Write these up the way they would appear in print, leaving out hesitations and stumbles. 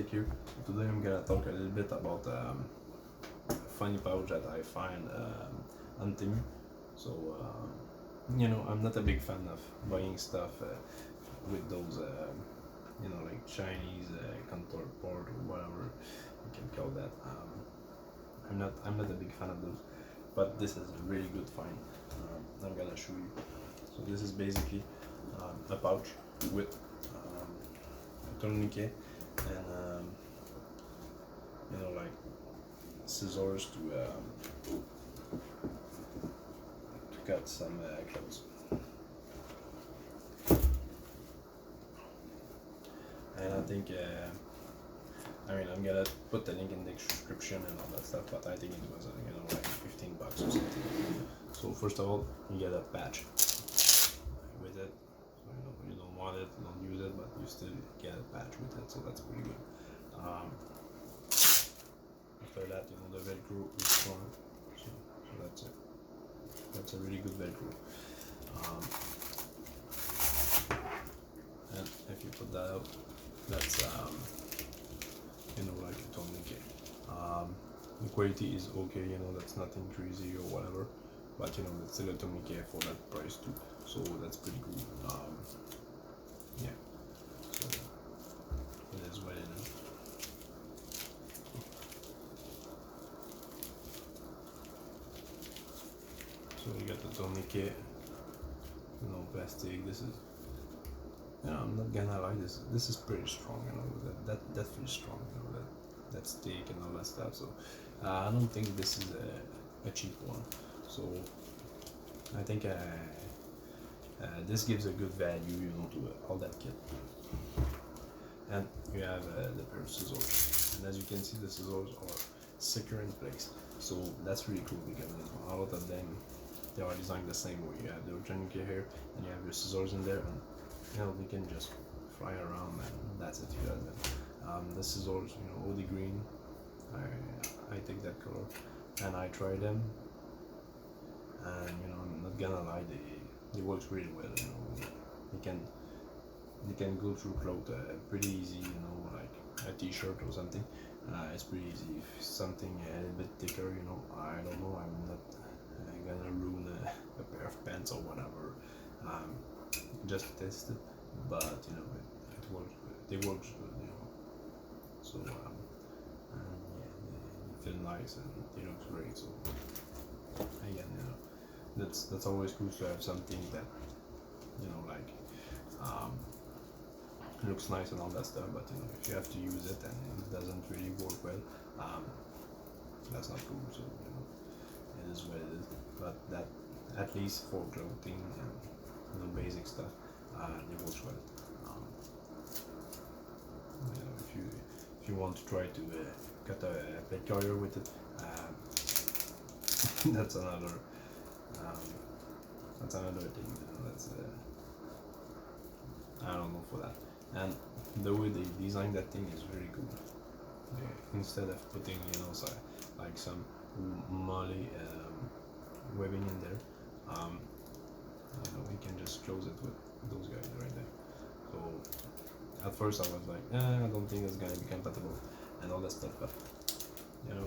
AIRSOFTEK here. Today I'm gonna talk a little bit about a funny pouch that I find on TEMU. So you know, I'm not a big fan of buying stuff with those you know, like Chinese contour board or whatever you can call that. I'm not a big fan of those, but this is a really good find. I'm gonna show you. So this is basically a pouch with a tourniquet and you know, like scissors to cut some clothes. And I think I mean, I'm gonna put the link in the description and all that stuff, but I think it was you know, like $15 or something. So first of all, you get a patch with it. So, you know, you don't want it, you don't use it, but you still get a patch with it, so that's pretty good. After that, you know, the Velcro is strong, so that's it. That's a really good Velcro. And if you put that out, that's you know, like a tourniquet. The quality is okay, you know, that's nothing crazy or whatever, but you know, it's still a tourniquet for that price too, so that's pretty cool. Yeah, so it is what it is. So you got the tourniquet, you know, plastic. This is, you know, I'm not gonna lie, this is pretty strong, you know, that feels strong, you know, that stick and all that stuff. So I don't think this is a cheap one, so I think this gives a good value, you know, to all that kit. And you have the pair of scissors, and as you can see, the scissors are secure in place, so that's really cool because, you know, a lot of them, they are designed the same way. You have the tourniquet here, and you have your scissors in there, and you know, they can just fly around, and that's it. You have them. The scissors, you know, OD green, I take that color, and I try them, and you know, I'm not gonna lie, they work really well. You know, they can go through clothes pretty easy. You know, like a t-shirt or something. It's pretty easy. If something a little bit thicker, you know, I don't know. I'm not gonna ruin a pair of pants or whatever. Just to test it, but you know, it works. They work good, you know. So and yeah, they feel nice and they look great. So again, you know, that's always cool to have something that, you know, like looks nice and all that stuff. But you know, if you have to use it and it doesn't really work well, that's not cool. So you know, it is what it is. But that, at least for clothing and, you know, basic stuff, it works well. You know, if you want to try to cut a plate carrier with it, that's another thing. You know, that's I don't know for that. And the way they design that thing is very good. Instead of putting, you know, like some molly webbing in there, you know, we can just close it with those guys right there. So at first I was like, I don't think it's gonna be compatible and all that stuff, but you know,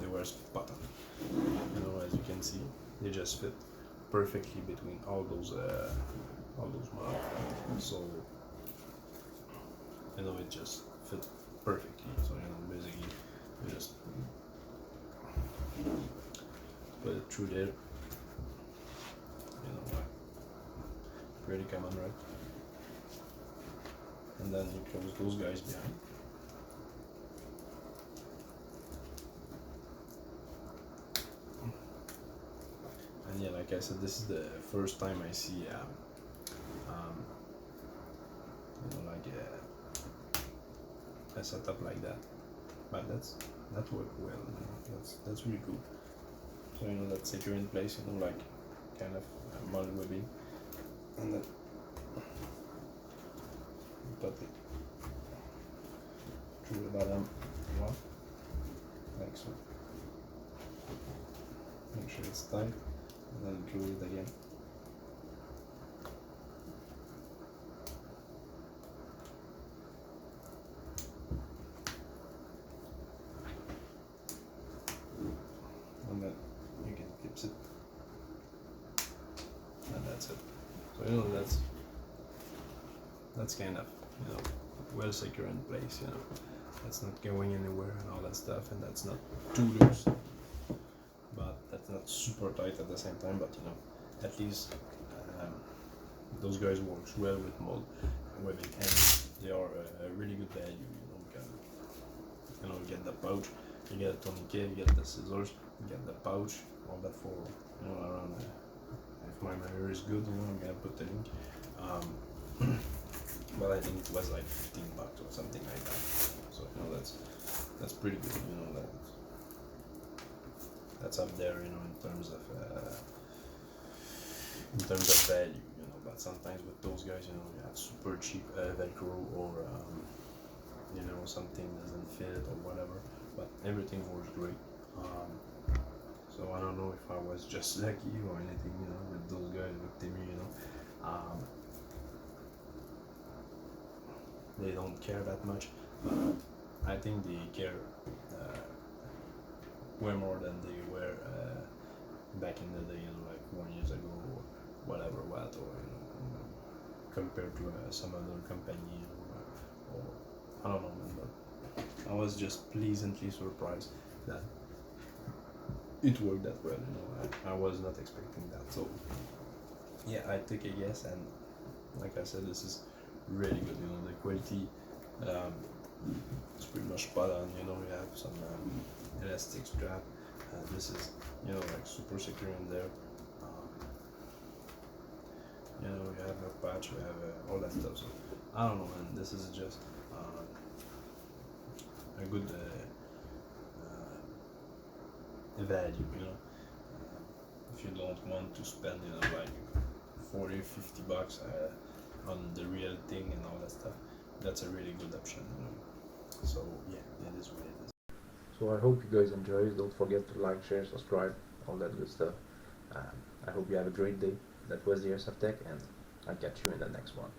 they were spot on. You know, as you can see, they just fit perfectly between all those models. So you know, it just fit perfectly. So you know, basically you just put it through there. You know, like pretty common, right? And then you close those guys behind. And yeah, like I said, this is the first time I see you know, like a setup like that. But that worked well. You know? That's really cool. So you know, that's secure in place. You know, like kind of mud webbing, and then put it through the bottom one, like so. Make sure it's tight, and then close it again. clips it, and that's it. So you know that's kind of, you know, well secure in place. You know, that's not going anywhere and all that stuff, and that's not too loose, but that's not super tight at the same time. But you know, at least those guys works well with mold, with it, and they are a really good value. You know, because you know, you get the pouch, you get a tourniquet, you get the scissors, you get the pouch, all that for, you know, around. If my memory is good, you know, I'm gonna put the link. But I think it was like $15 or something like that. So you know, that's pretty good. You know, that's up there. You know, in terms of value. You know, but sometimes with those guys, you know, you have super cheap Velcro, or you know, something doesn't fit or whatever. But everything works great. So I don't know if I was just lucky or anything, you know, with those guys, with TEMU, you know. They don't care that much, but I think they care way more than they were back in the day, you know, like 1 year ago or whatever, or you know, compared to some other company, or I don't know, man, but I was just pleasantly surprised that it worked that well. You know, I was not expecting that. So yeah, I took a guess, and like I said, this is really good. You know, the quality is pretty much spot on. You know, you have some elastic strap. This is, you know, like super secure in there. You know, you have a patch, you have all that stuff. So I don't know, man. This is just a good value. You know, if you don't want to spend, you know, like $40-50 on the real thing and all that stuff, that's a really good option. You know? So yeah, it is what it is. So I hope you guys enjoyed. Don't forget to like, share, subscribe, all that good stuff. I hope you have a great day. That was the AIRSOFTEK, and I'll catch you in the next one.